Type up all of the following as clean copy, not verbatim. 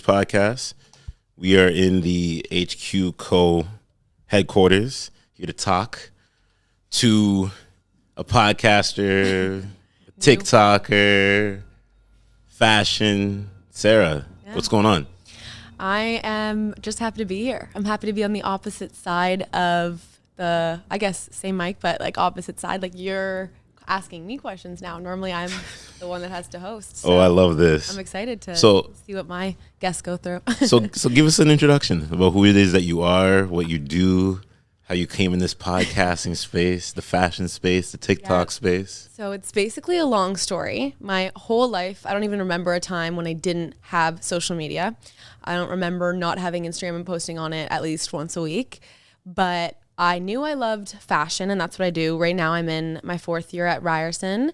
podcast. We are in the HQ Co headquarters here to talk to a podcaster, a TikToker, fashion. Sarah, what's going on? I am just happy to be here. I'm happy to be on the opposite side of the, I guess, same mic, but like opposite side. Like you're asking me questions now. Normally I'm the one that has to host. So I love this. I'm excited to see what my guests go through. so give us an introduction about who it is that you are, what you do, how you came in this podcasting space, the fashion space, the TikTok space. So it's basically a long story. My whole life, I don't even remember a time when I didn't have social media. I don't remember not having Instagram and posting on it at least once a week. But I knew I loved fashion, and that's what I do. Right now I'm in my 4th year at Ryerson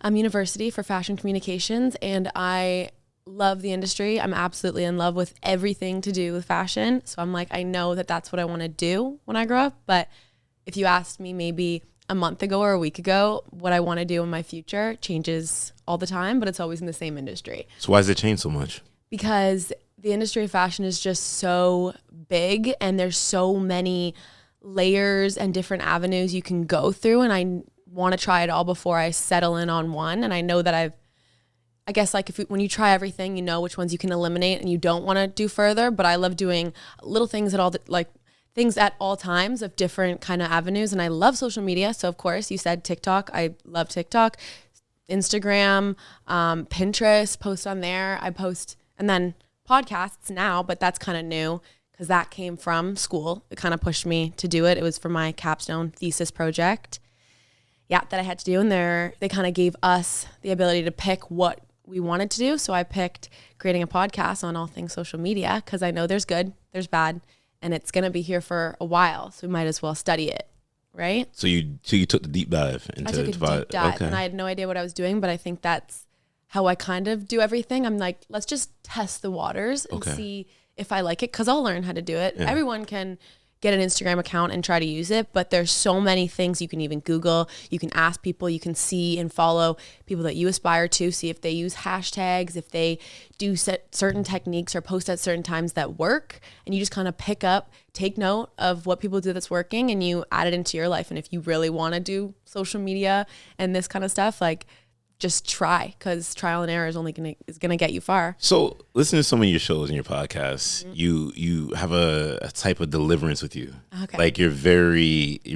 University for fashion communications, and I love the industry. I'm absolutely in love with everything to do with fashion. So I'm like, I know that that's what I want to do when I grow up. But if you asked me maybe a month ago or a week ago, what I want to do in my future changes all the time, but it's always in the same industry. So why does it change so much? Because the industry of fashion is just so big, and there's so many layers and different avenues you can go through, and I want to try it all before I settle in on one. And I know that I guess like when you try everything, you know which ones you can eliminate and you don't want to do further. But I love doing little things things at all times of different kind of avenues. And I love social media. So of course you said TikTok. I love TikTok, Instagram, Pinterest, post on there. I post, and then podcasts now, but that's kind of new because that came from school. It kind of pushed me to do it. It was for my capstone thesis project. That I had to do. And they kind of gave us the ability to pick what we wanted to do. So I picked creating a podcast on all things social media because I know there's good, there's bad, and it's going to be here for a while. So we might as well study it, right? So you took the deep dive into it. I took a deep dive, and I had no idea what I was doing, but I think that's how I kind of do everything. I'm like, let's just test the waters and see if I like it, because I'll learn how to do it. Yeah. Everyone can get an Instagram account and try to use it, but there's so many things you can even Google. You can ask people, you can see and follow people that you aspire to, see if they use hashtags, if they do certain techniques or post at certain times that work, and you just kind of take note of what people do that's working, and you add it into your life. And if you really want to do social media and this kind of stuff, like, just try, because trial and error is gonna get you far. So listening to some of your shows and your podcasts, you have a type of deliverance with you. Okay. Like your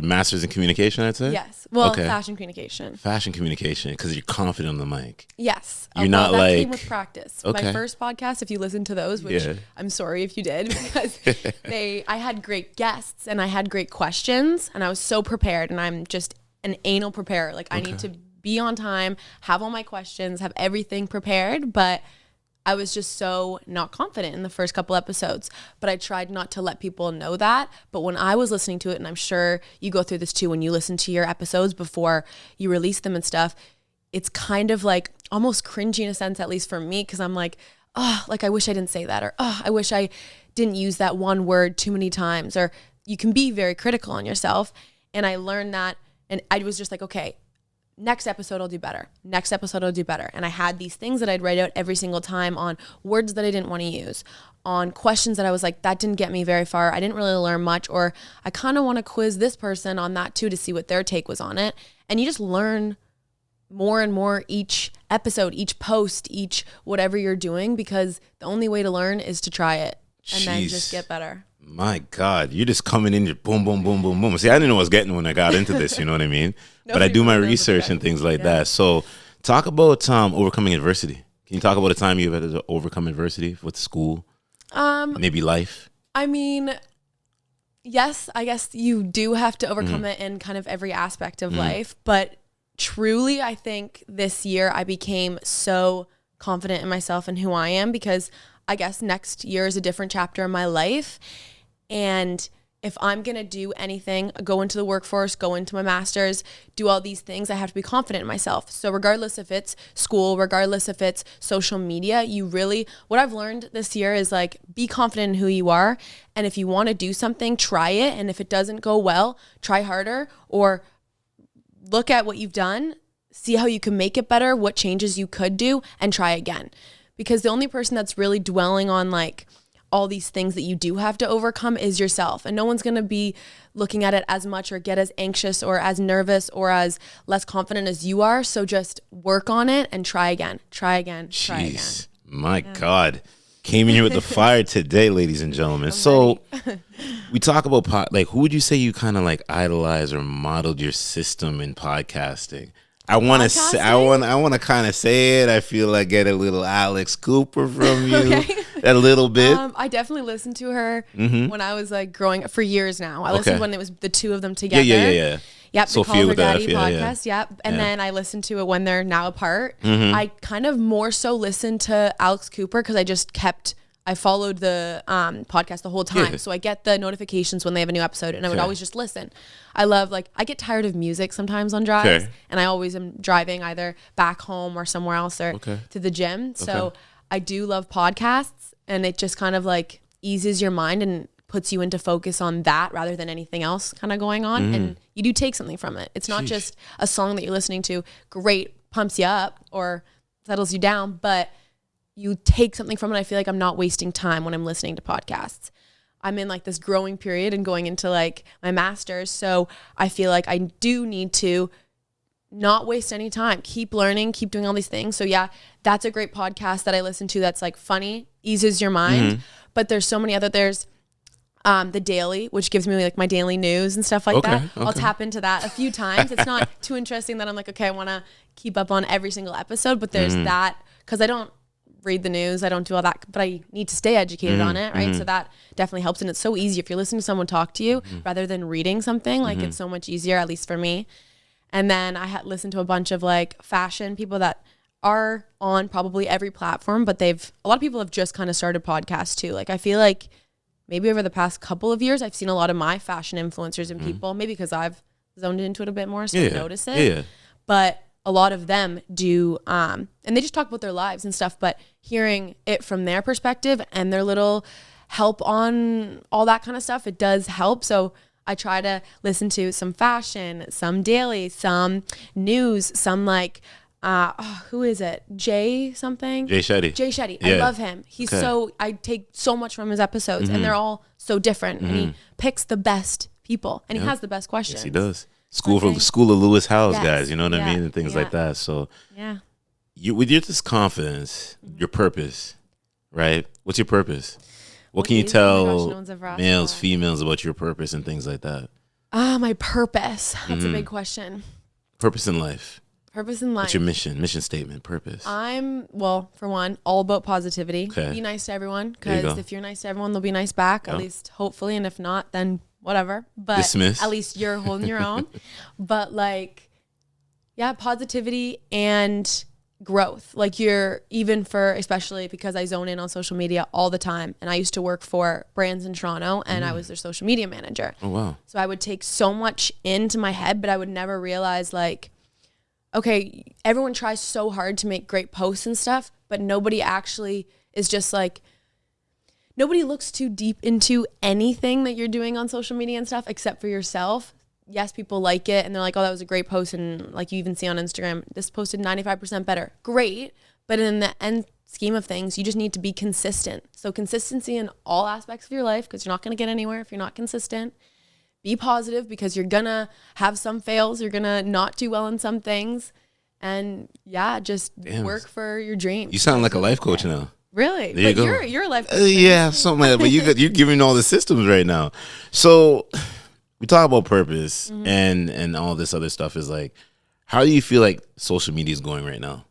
master's in communication, I'd say? Yes. Well, fashion communication. Fashion communication, because you're confident on the mic. Yes. You're not that like... came with practice. Okay. My first podcast, if you listen to those, which I'm sorry if you did, because I had great guests and I had great questions, and I was so prepared, and I'm just an anal preparer. Like I need to be on time, have all my questions, have everything prepared, but I was just so not confident in the first couple episodes. But I tried not to let people know that. But when I was listening to it, and I'm sure you go through this too, when you listen to your episodes before you release them and stuff, it's kind of like almost cringy in a sense, at least for me, because I'm like, oh, like I wish I didn't say that, or oh, I wish I didn't use that one word too many times. Or you can be very critical on yourself. And I learned that, and I was just like, okay, next episode I'll do better. Next episode I'll do better. And I had these things that I'd write out every single time on words that I didn't want to use, on questions that I was like, that didn't get me very far. I didn't really learn much, or I kind of want to quiz this person on that too to see what their take was on it. And you just learn more and more each episode, each post, each whatever you're doing, because the only way to learn is to try it and then just get better. My God, you're just coming in, just boom, boom, boom, boom, boom. See, I didn't know what I was getting when I got into this, you know what I mean? But I do my research and things like that. So talk about overcoming adversity. Can you talk about a time you've had to overcome adversity with school, maybe life? I mean, yes, I guess you do have to overcome it in kind of every aspect of life. But truly, I think this year I became so confident in myself and who I am, because I guess next year is a different chapter in my life. And if I'm going to do anything, go into the workforce, go into my master's, do all these things, I have to be confident in myself. So regardless if it's school, regardless if it's social media, what I've learned this year is like, be confident in who you are. And if you want to do something, try it. And if it doesn't go well, try harder, or look at what you've done, see how you can make it better, what changes you could do, and try again. because the only person that's really dwelling on like all these things that you do have to overcome is yourself. And no one's going to be looking at it as much or get as anxious or as nervous or as less confident as you are. So just work on it and try again. Jeez, my God. Came in here with the fire today, ladies and gentlemen. So we talk about like, who would you say you kind of like idolize or modeled your system in podcasting? I want to kind of say it. I feel like get a little Alex Cooper from you. Okay. A little bit. I definitely listened to her when I was like growing up for years now. I listened when it was the two of them together. Yeah. Yep, the Call Her Daddy podcast. Yep. And then I listened to it when they're now apart. I kind of more so listened to Alex Cooper because I followed the podcast the whole time. So I get the notifications when they have a new episode, and I would always just listen. I love, like, I get tired of music sometimes on drives, and I always am driving either back home or somewhere else or to the gym. So I do love podcasts, and it just kind of like eases your mind and puts you into focus on that rather than anything else kind of going on. And you do take something from it. It's not just a song that you're listening to, great, pumps you up or settles you down, but you take something from it. I feel like I'm not wasting time when I'm listening to podcasts. I'm in like this growing period and going into like my master's. So I feel like I do need to not waste any time, keep learning, keep doing all these things. So yeah, that's a great podcast that I listen to. That's like funny, eases your mind. But there's so many other, there's The Daily, which gives me like my daily news and stuff like that. I'll tap into that a few times. It's not too interesting that I'm like, okay, I want to keep up on every single episode, but there's that, because I don't read the news, I don't do all that, but I need to stay educated on it, right? So that definitely helps. And it's so easy if you're listening to someone talk to you rather than reading something, like it's so much easier, at least for me. And then I had listened to a bunch of like fashion people that are on probably every platform, but a lot of people have just kind of started podcasts too. Like I feel like maybe over the past couple of years, I've seen a lot of my fashion influencers and people, maybe because I've zoned into it a bit more, so I notice it. But a lot of them do, and they just talk about their lives and stuff, but hearing it from their perspective and their little help on all that kind of stuff, it does help. So I try to listen to some fashion, some daily, some news, some like, who is it? Jay Shetty. I love him. He's I take so much from his episodes and they're all so different and he picks the best people and he has the best questions. Yes, he does. School of Lewis Howes guys, you know what I mean? And things like that. So with your this confidence, your purpose, right? What's your purpose? What can you tell males, females about your purpose and things like that? My purpose. That's a big question. Purpose in life. Purpose in life. What's your mission statement, purpose? For one, all about positivity. Be nice to everyone, because if you're nice to everyone, they'll be nice back, at least hopefully. And if not, then whatever. But dismiss. At least you're holding your own. But like, positivity and growth. Like especially because I zone in on social media all the time. And I used to work for brands in Toronto and I was their social media manager. Oh, wow. So I would take so much into my head, but I would never realize like, okay, everyone tries so hard to make great posts and stuff, but nobody actually is just like, nobody looks too deep into anything that you're doing on social media and stuff except for yourself. Yes, people like it and they're like, oh, that was a great post. And like you even see on Instagram, this posted 95% better. Great. But in the end scheme of things, you just need to be consistent. So consistency in all aspects of your life, because you're not going to get anywhere if you're not consistent. Be positive, because you're going to have some fails. You're going to not do well in some things. And just work for your dreams. You sound like a life coach now. Really? But you're a life coach. Something like that. But you're giving all the systems right now. So we talk about purpose and all this other stuff is like, how do you feel like social media is going right now?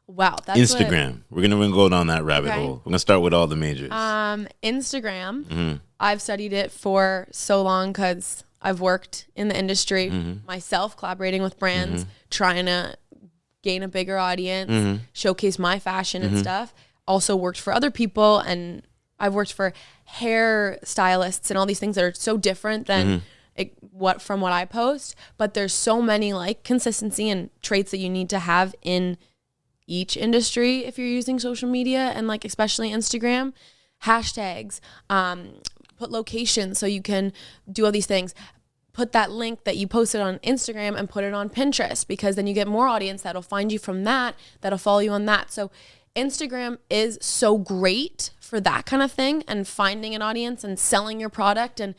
Wow. That's Instagram. We're going to go down that rabbit hole. We're going to start with all the majors. Instagram. I've studied it for so long because I've worked in the industry myself, collaborating with brands, trying to gain a bigger audience, showcase my fashion and stuff. Also worked for other people, and I've worked for hair stylists and all these things that are so different than what I post. But there's so many like consistency and traits that you need to have in each industry if you're using social media, and like especially Instagram. Hashtags, put locations so you can do all these things. Put that link that you posted on Instagram and put it on Pinterest, because then you get more audience that'll find you from that, that'll follow you on that. So Instagram is so great for that kind of thing and finding an audience and selling your product and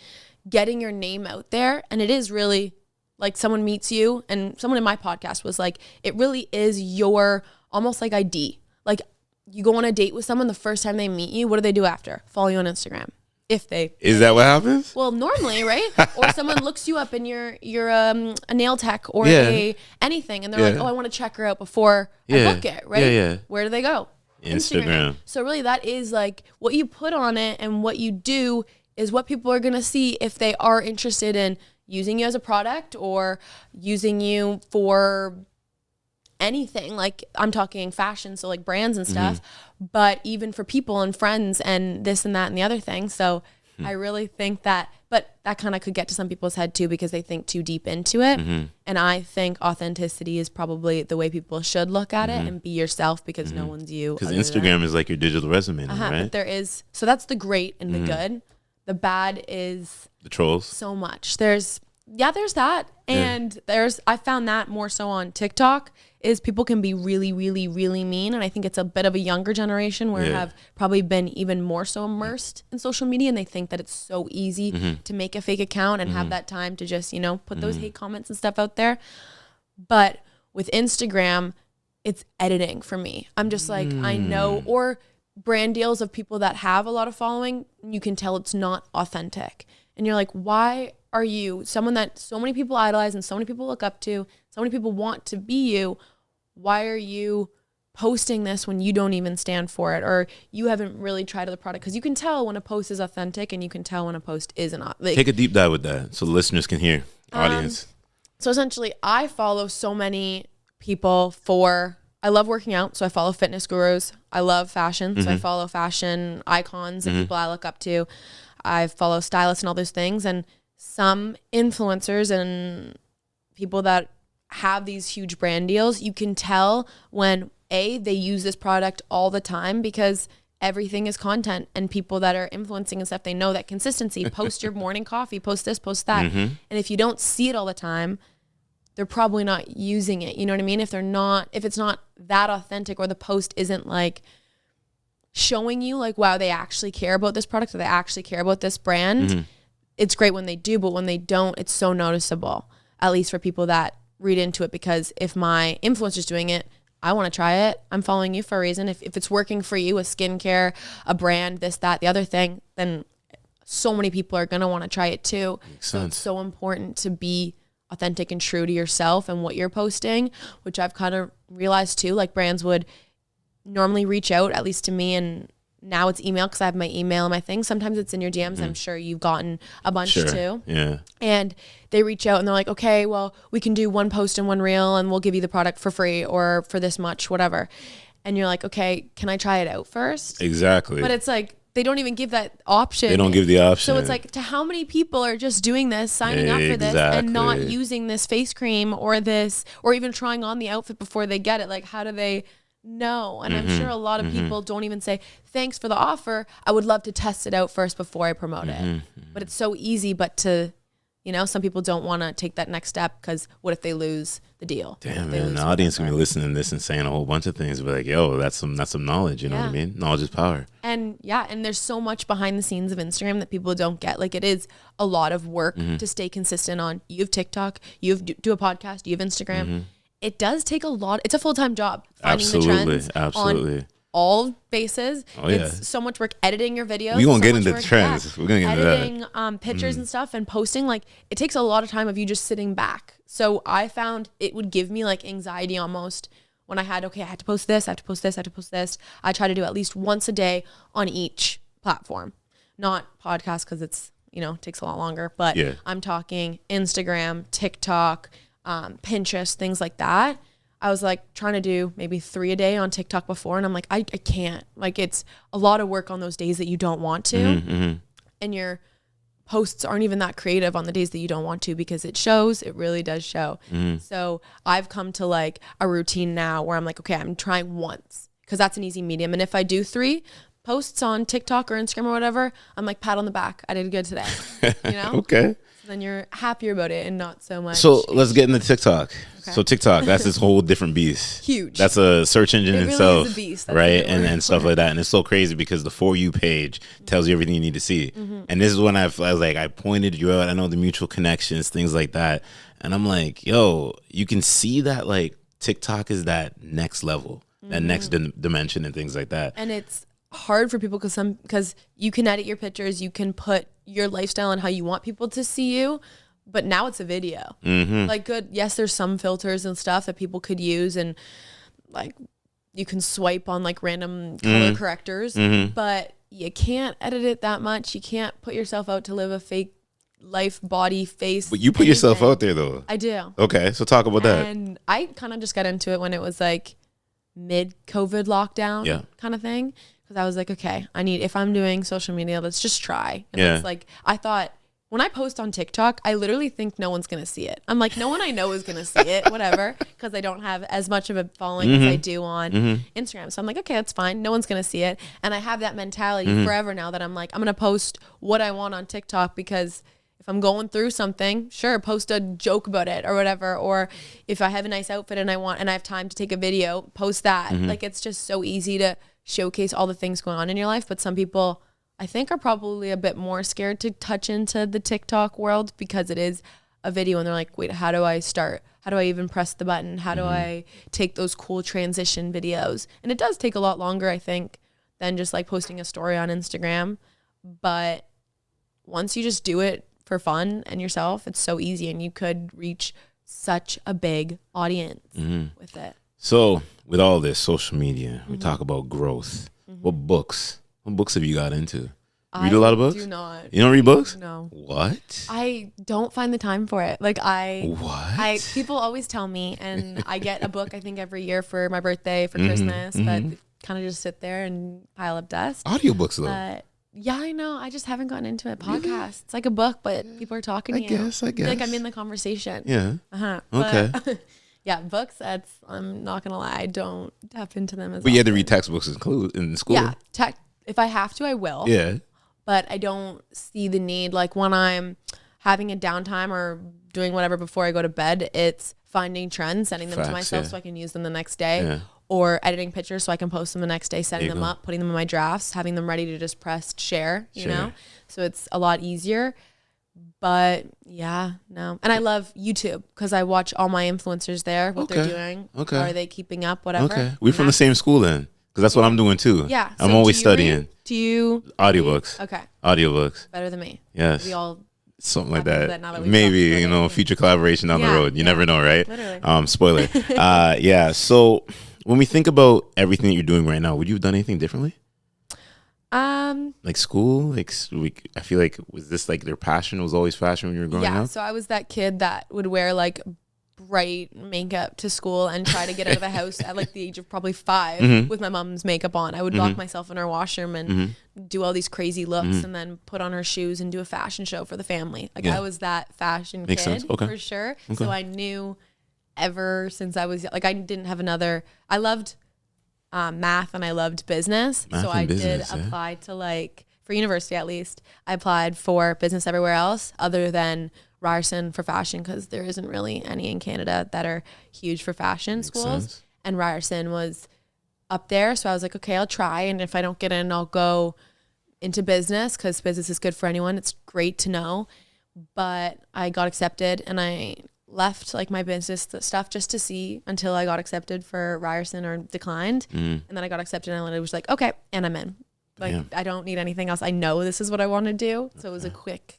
getting your name out there. And it is really like someone meets you, and someone in my podcast was like, it really is your almost like ID. Like you go on a date with someone, the first time they meet you, what do they do after? Follow you on Instagram. If they is that what happens? Well, normally, right? Or someone looks you up and you're a nail tech or anything, and they're like, oh, I want to check her out before I book it, right? Yeah. Where do they go? Instagram. So really, that is like what you put on it, and what you do is what people are gonna see if they are interested in using you as a product or using you for anything. Like I'm talking fashion, so like brands and stuff, but even for people and friends and this and that and the other thing. So I really think that, but that kind of could get to some people's head too, because they think too deep into it. And I think authenticity is probably the way people should look at it, and be yourself, because no one's you. Because Instagram is like your digital resume, right? But there is, so that's the great and the good. The bad is the trolls. So much. There's that. And I found that more so on TikTok, is people can be really, really, really mean. And I think it's a bit of a younger generation where have probably been even more so immersed in social media, and they think that it's so easy to make a fake account and have that time to just, put those hate comments and stuff out there. But with Instagram, it's editing for me. I'm just like, I know, or brand deals of people that have a lot of following, you can tell it's not authentic. And you're like, why are you someone that so many people idolize and so many people look up to, so many people want to be you? Why are you posting this when you don't even stand for it, or you haven't really tried the product? Because you can tell when a post is authentic, and you can tell when a post isn't. Like, take a deep dive with that so the listeners can hear, audience. So essentially, I follow so many people I love working out, so I follow fitness gurus. I love fashion, so I follow fashion icons and people I look up to. I follow stylists and all those things, and some influencers and people that have these huge brand deals, you can tell when they use this product all the time, because everything is content, and people that are influencing and stuff, they know that consistency. Post your morning coffee, post this, post that. And if you don't see it all the time, they're probably not using it. You know what I mean? If it's not that authentic, or the post isn't like showing you like, wow, they actually care about this product, or they actually care about this brand. It's great when they do, but when they don't, it's so noticeable, at least for people that read into it. Because if my influencer's doing it, I want to try it. I'm following you for a reason. If it's working for you, a skincare, a brand, this, that, the other thing, then so many people are going to want to try it too. So it's so important to be authentic and true to yourself and what you're posting, which I've kind of realized too. Like brands would normally reach out, at least to me, and now it's email because I have my email and my thing. Sometimes it's in your DMs. I'm sure you've gotten a bunch too. Yeah. And they reach out and they're like, okay, well, we can do one post and one reel, and we'll give you the product for free or for this much, whatever. And you're like, okay, can I try it out first? Exactly. But it's like, they don't even give that option. They don't give the option. So it's like, to how many people are just doing this, signing up for this, and not using this face cream or this, or even trying on the outfit before they get it? Like, how do they know? And I'm sure a lot of people don't even say, thanks for the offer, I would love to test it out first before I promote it. But it's so easy, but to, some people don't want to take that next step, because what if they lose the deal? Damn, man, the audience can be listening to this and saying a whole bunch of things, but like, yo, that's some knowledge, you know what I mean? Knowledge is power. And and there's so much behind the scenes of Instagram that people don't get. Like, it is a lot of work to stay consistent on. You have TikTok, you have do a podcast, you have Instagram. It does take a lot. It's a full-time job finding the trends on all bases. It's so much work editing your videos. We're going to get into the trends. We're going to get into that. Editing pictures and stuff and posting. Like, it takes a lot of time of you just sitting back. So I found it would give me like anxiety almost when I had to post this, I have to post this, I have to post this. I try to do at least once a day on each platform. Not podcast, because it's, takes a lot longer. But I'm talking Instagram, TikTok, Pinterest, things like that. I was like trying to do maybe 3 a day on TikTok before, and I'm like, I can't. Like, it's a lot of work on those days that you don't want to. And your posts aren't even that creative on the days that you don't want to, because it really does show. So I've come to like a routine now where I'm like, okay, I'm trying once, because that's an easy medium. And if I do 3 posts on TikTok or Instagram or whatever, I'm like, pat on the back, I did good today. Okay. Then you're happier about it and not so much. So let's get into TikTok. Okay. So TikTok, that's this whole different beast. Huge. That's a search engine it really itself, is a beast. right? And stuff like that. And it's so crazy because the For You page tells you everything you need to see. And this is when I was like, I pointed you out. I know the mutual connections, things like that. And I'm like, yo, you can see that like TikTok is that next level, that next dimension and things like that. And it's hard for people because you can edit your pictures, you can put your lifestyle and how you want people to see you, but now it's a video. Like yes, there's some filters and stuff that people could use, and like you can swipe on like random color correctors, but you can't edit it that much. You can't put yourself out to live a fake life, body, face. But you put yourself out there though. I do. Okay, so talk about that. And I kind of just got into it when it was like mid-COVID lockdown kind of thing. Because I was like, okay, if I'm doing social media, let's just try. And it's like, I thought, when I post on TikTok, I literally think no one's going to see it. I'm like, no one I know is going to see it, whatever. Because I don't have as much of a following as I do on Instagram. So I'm like, okay, that's fine. No one's going to see it. And I have that mentality forever now that I'm like, I'm going to post what I want on TikTok, because if I'm going through something, sure, post a joke about it or whatever. Or if I have a nice outfit and I have time to take a video, post that. Like, it's just so easy to showcase all the things going on in your life. But some people, I think, are probably a bit more scared to touch into the TikTok world because it is a video and they're like, wait, how do I start? How do I even press the button? How do I take those cool transition videos? And it does take a lot longer, I think, than just like posting a story on Instagram. But once you just do it for fun and yourself, it's so easy, and you could reach such a big audience with it. So with all this social media, we talk about growth. What books have you got into? Read a lot of books? I do not. You don't read books? No. What? I don't find the time for it. Like people always tell me, and I get a book I think every year for my birthday, for Christmas, but kind of just sit there and pile up dust. Audiobooks though. Yeah, I know. I just haven't gotten into it. Podcast. It's like a book, but people are talking to you. I guess. Like I'm in the conversation. Yeah. Okay. Yeah, books, I'm not going to lie, I don't tap into them as But you had to read textbooks in school. Yeah, if I have to, I will. Yeah. But I don't see the need. Like when I'm having a downtime or doing whatever before I go to bed, it's finding trends, sending them to myself so I can use them the next day. Yeah. Or editing pictures so I can post them the next day, setting them up, putting them in my drafts, having them ready to just press share, you know? So it's a lot easier. But yeah, no. And I love YouTube because I watch all my influencers there, what they're doing. Okay. Are they keeping up, whatever. Okay. We're from the same school then, because that's what I'm doing too. Yeah. I'm always studying. Do you? Audiobooks. Okay. Audiobooks. Better than me. Yes. We all. Something like that. Maybe, future collaboration down the road. You never know, right? Literally. Spoiler. Yeah. So when we think about everything that you're doing right now, would you have done anything differently? Like school, I feel like, was this like their passion was always fashion when you were growing up? Yeah, so I was that kid that would wear like bright makeup to school and try to get out of the house at like the age of probably 5 with my mom's makeup on. I would lock myself in her washroom and do all these crazy looks and then put on her shoes and do a fashion show for the family. Like I was that fashion kid for sure. Okay. So I knew ever since I was like, I didn't have I loved math and I loved business. So I did apply to like, for university at least, I applied for business everywhere else other than Ryerson for fashion, because there isn't really any in Canada that are huge for fashion schools. And Ryerson was up there. So I was like, okay, I'll try. And if I don't get in, I'll go into business, because business is good for anyone. It's great to know. But I got accepted and I left like my business stuff just to see until I got accepted for Ryerson or declined. And then I got accepted and I was like, okay, and I'm in. Like, I don't need anything else. I know this is what I want to do. So it was a quick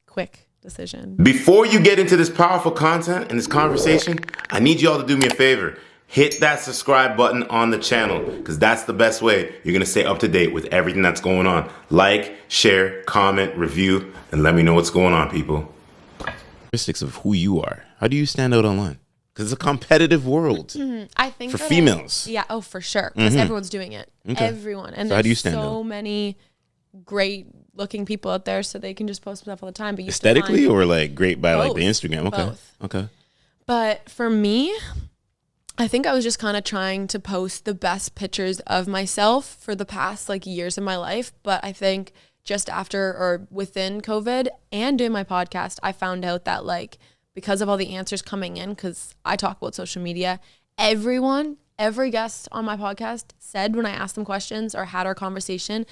decision. Before you get into this powerful content and this conversation, I need you all to do me a favor. Hit that subscribe button on the channel, because that's the best way you're going to stay up to date with everything that's going on. Like, share, comment, review, and let me know what's going on, people. Characteristics of who you are. How do you stand out online? Because it's a competitive world. I think for females. Yeah, oh, for sure. Because everyone's doing it. Okay. Everyone. And so how do you stand so many great looking people out there, so they can just post stuff all the time. But aesthetically or like great by like the Instagram? Okay. Both. Okay. But for me, I think I was just kind of trying to post the best pictures of myself for the past like years of my life. But I think just after or within COVID and doing my podcast, I found out that like, because of all the answers coming in, because I talk about social media, every guest on my podcast said when I asked them questions or had our conversation,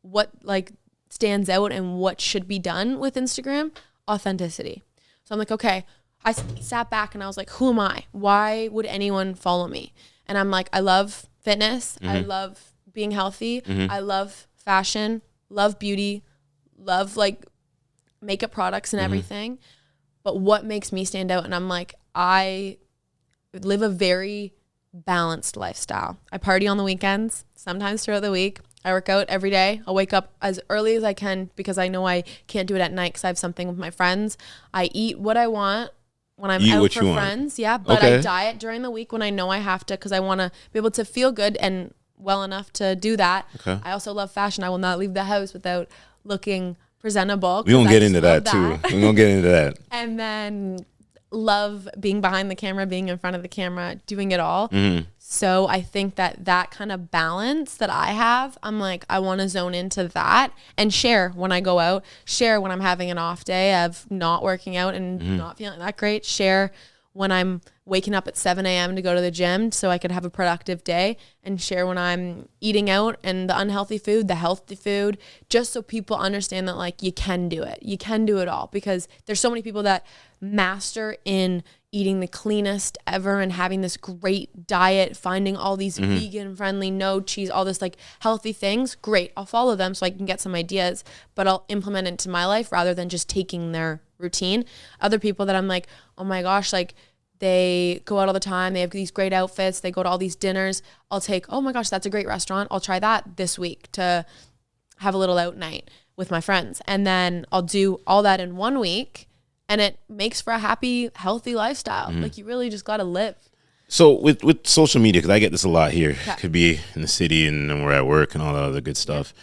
what like stands out and what should be done with Instagram, authenticity. So I'm like, okay, I sat back and I was like, who am I? Why would anyone follow me? And I'm like, I love fitness. I love being healthy. I love fashion, love beauty, love like makeup products and everything. But what makes me stand out? And I'm like, I live a very balanced lifestyle. I party on the weekends, sometimes throughout the week. I work out every day. I'll wake up as early as I can because I know I can't do it at night because I have something with my friends. I eat what I want when I'm out for friends. Yeah, but I diet during the week when I know I have to because I want to be able to feel good and well enough to do that. Okay. I also love fashion. I will not leave the house without looking presentable. We're going to get into that too. We're going to get into that. And then love being behind the camera, being in front of the camera, doing it all. So I think that kind of balance that I have, I'm like, I want to zone into that and share when I go out, share when I'm having an off day of not working out and not feeling that great, share when I'm waking up at 7 a.m. to go to the gym so I could have a productive day, and share when I'm eating out and the unhealthy food, the healthy food, just so people understand that like you can do it. You can do it all, because there's so many people that master in eating the cleanest ever and having this great diet, finding all these vegan friendly, no cheese, all this like healthy things. Great. I'll follow them so I can get some ideas, but I'll implement it into my life rather than just taking their routine. Other people that I'm like, oh my gosh, like they go out all the time. They have these great outfits. They go to all these dinners. I'll take, oh my gosh, that's a great restaurant. I'll try that this week to have a little out night with my friends. And then I'll do all that in 1 week. And it makes for a happy, healthy lifestyle. Like you really just got to live. So with social media, because I get this a lot here, could be in the city and then we're at work and all that other good stuff.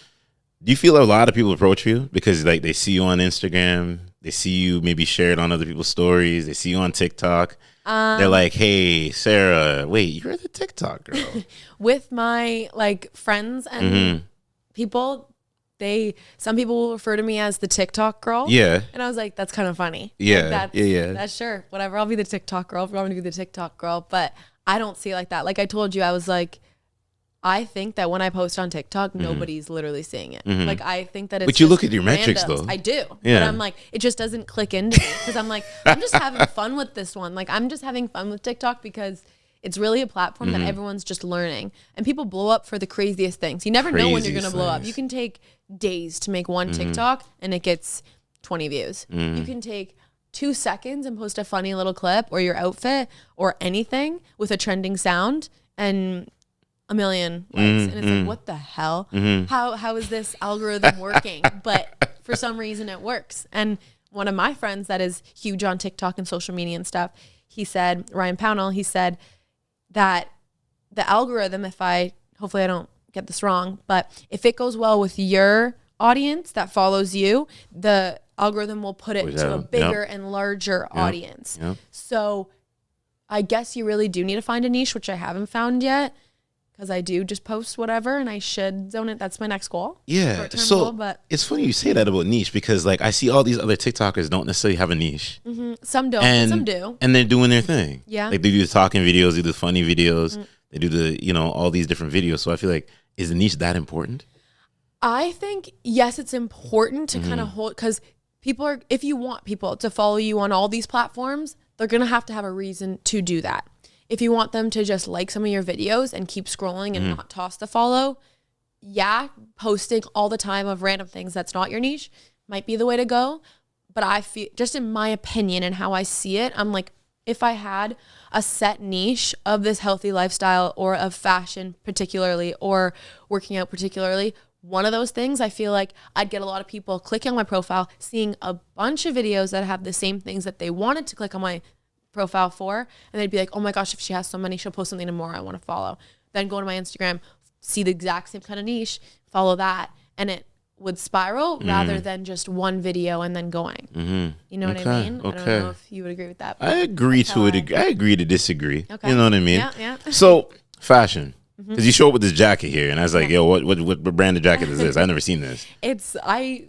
Do you feel a lot of people approach you because like they see you on Instagram, they see you maybe shared on other people's stories, they see you on TikTok? They're like, hey, Sarah, wait, you're the TikTok girl. With my like friends and people, some people will refer to me as the TikTok girl. Yeah. And I was like, that's kind of funny. Yeah. Like that's sure. Whatever. I'll be the TikTok girl if you want me to be the TikTok girl. But I don't see it like that. Like I told you, I was like, I think that when I post on TikTok, nobody's literally seeing it. Like I think that it's But you look at your metrics though. I do. Yeah. But I'm like, it just doesn't click into me because I'm like, I'm just having fun with this one. Like I'm just having fun with TikTok because it's really a platform that everyone's just learning. And people blow up for the craziest things. You never know when you're going to blow up. You can take days to make one TikTok and it gets 20 views. You can take 2 seconds and post a funny little clip or your outfit or anything with a trending sound and 1 million likes. And it's like, what the hell? How is this algorithm working? But for some reason it works. And one of my friends that is huge on TikTok and social media and stuff, he said, Ryan Pownell, he said that the algorithm, hopefully I don't get this wrong, but if it goes well with your audience that follows you, the algorithm will put it to a bigger and larger audience. So I guess you really do need to find a niche, which I haven't found yet, because I do just post whatever and I should zone it. That's my next goal. Yeah. So goal, but it's funny you say that about niche because like I see all these other TikTokers don't necessarily have a niche. Some don't, and some do. And they're doing their thing. Yeah. Like they do the talking videos, they do the funny videos, they do the, all these different videos. So I feel like, is the niche that important? I think, yes, it's important to kind of hold, because if you want people to follow you on all these platforms, they're going to have a reason to do that. If you want them to just like some of your videos and keep scrolling and not toss the follow, posting all the time of random things that's not your niche might be the way to go. But I feel, just in my opinion and how I see it, I'm like, if I had a set niche of this healthy lifestyle or of fashion particularly or working out particularly, one of those things, I feel like I'd get a lot of people clicking on my profile, seeing a bunch of videos that have the same things that they wanted to click on my profile for, and they'd be like, oh my gosh, if she has so many, she'll post something tomorrow I want to follow. Then go to my Instagram, see the exact same kind of niche, follow that, and it would spiral rather than just one video and then going. You know what I mean? I don't know if you would agree with that. I agree to it. I agree to disagree. Okay. You know what I mean? Yeah. So fashion, Because you show up with this jacket here, and I was like, yo, what brand of jacket is this? I've never seen this. I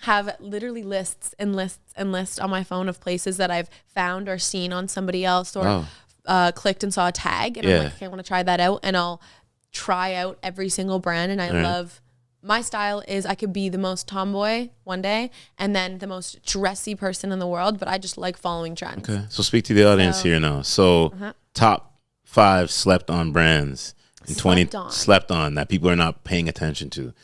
have literally lists and lists and lists on my phone of places that I've found or seen on somebody else or clicked and saw a tag. And I'm like, okay, I want to try that out. And I'll try out every single brand. And I love, my style is I could be the most tomboy one day and then the most dressy person in the world. But I just like following trends. Okay. So speak to the audience here now. So top 5 slept on brands in slept on that people are not paying attention to.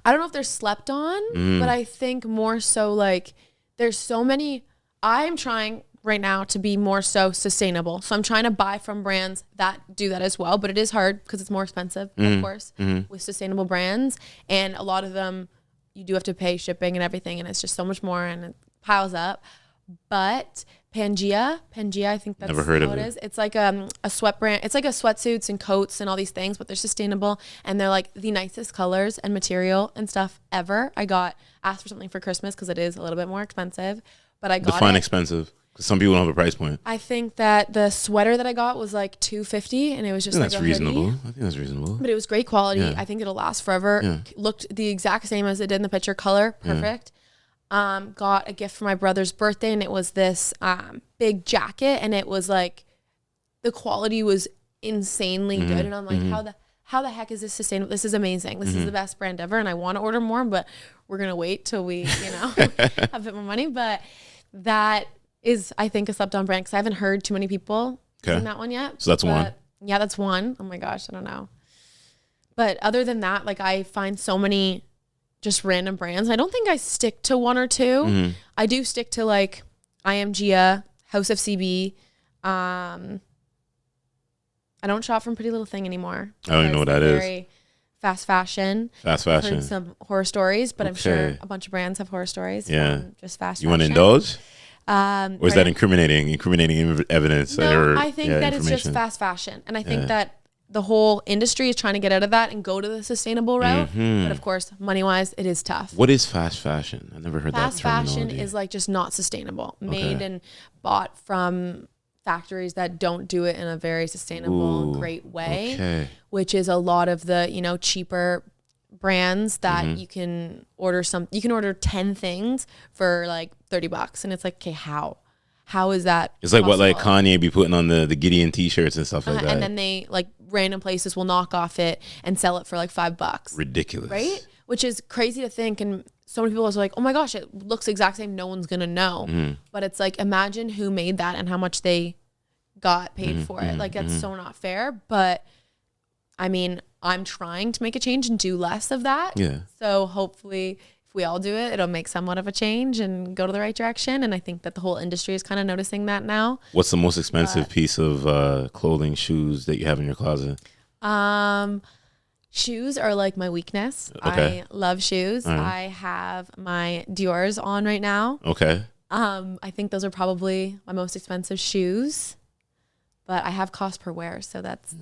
I don't know if they're slept on, but I think more so like there's so many. I'm trying right now to be more so sustainable. So I'm trying to buy from brands that do that as well. But it is hard because it's more expensive, of course, with sustainable brands. And a lot of them, you do have to pay shipping and everything. And it's just so much more and it piles up. But Pangea, I think that's Never heard how of it is. It's like a sweat brand. It's like a sweatsuits and coats and all these things, but they're sustainable and they're like the nicest colors and material and stuff ever. I asked for something for Christmas because it is a little bit more expensive, but I got Define expensive because some people don't have a price point. I think that the sweater that I got was like $250 and it was just like that's reasonable. I think that's reasonable. But it was great quality. I think it'll last forever. Looked the exact same as it did in the picture. Color perfect. Got a gift for my brother's birthday and it was this big jacket and it was like the quality was insanely good and I'm like how the heck is this sustainable? This is amazing. This is the best brand ever and I want to order more, but we're gonna wait till we have a bit more money. But that is, I think, a slept on brand because I haven't heard too many people saying that one yet. So that's one. Yeah, that's one. Oh my gosh, I don't know. But other than that, like I find so many just random brands. I don't think I stick to one or two. I do stick to like IMGA, House of CB. I don't shop from Pretty Little Thing anymore. I don't even know what that is. Very fast fashion. Fast fashion. I've heard some horror stories, but I'm sure a bunch of brands have horror stories. Yeah. Just fast fashion. You want to indulge? Or is that incriminating evidence? No, I think that it's just fast fashion. And I think that the whole industry is trying to get out of that and go to the sustainable route. But of course, money-wise, it is tough. What is fast fashion? I never heard that terminology. Fast fashion is like just not sustainable. Made and bought from factories that don't do it in a very sustainable, great way, which is a lot of the, cheaper brands that you can order you can order 10 things for like $30 and it's like, okay, how is that it's like possible? What like Kanye be putting on the Gideon t-shirts and stuff like that, and then they like random places will knock off it and sell it for like $5. Ridiculous, right? Which is crazy to think. And so many people are like, oh my gosh, it looks the exact same, no one's gonna know. But it's like, imagine who made that and how much they got paid for it. Like that's so not fair. But I mean, I'm trying to make a change and do less of that. So hopefully if we all do it, it'll make somewhat of a change and go to the right direction. And I think that the whole industry is kind of noticing that now. What's the most expensive piece of clothing, shoes that you have in your closet? Shoes are like my weakness. I love shoes. I have my Dior's on right now. I think those are probably my most expensive shoes. But I have cost per wear, so that's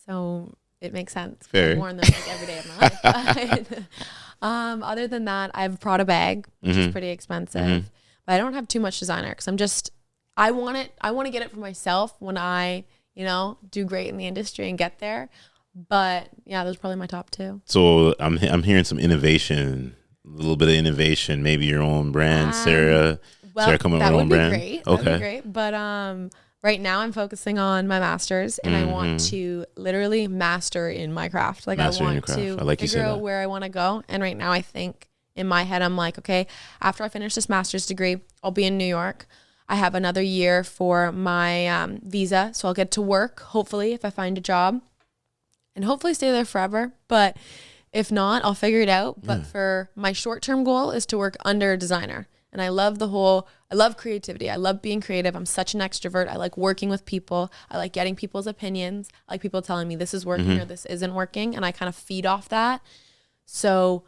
so it makes sense. Fair. I've worn them like every day of my life. Other than that, I have a Prada bag, which is pretty expensive. But I don't have too much designer because I want to get it for myself when I, do great in the industry and get there. But yeah, those are probably my top 2. So I'm hearing some innovation, a little bit of innovation, maybe your own brand, Sarah. Sarah coming with her own brand. Great. That would be great. But right now I'm focusing on my master's and I want to literally master in my craft. Like I want to figure out where I want to go. And right now I think in my head, I'm like, okay, after I finish this master's degree, I'll be in New York. I have another year for my visa. So I'll get to work, hopefully, if I find a job and hopefully stay there forever. But if not, I'll figure it out. But for my short-term goal is to work under a designer. And I love creativity. I love being creative. I'm such an extrovert. I like working with people. I like getting people's opinions. I like people telling me this is working or this isn't working. And I kind of feed off that. So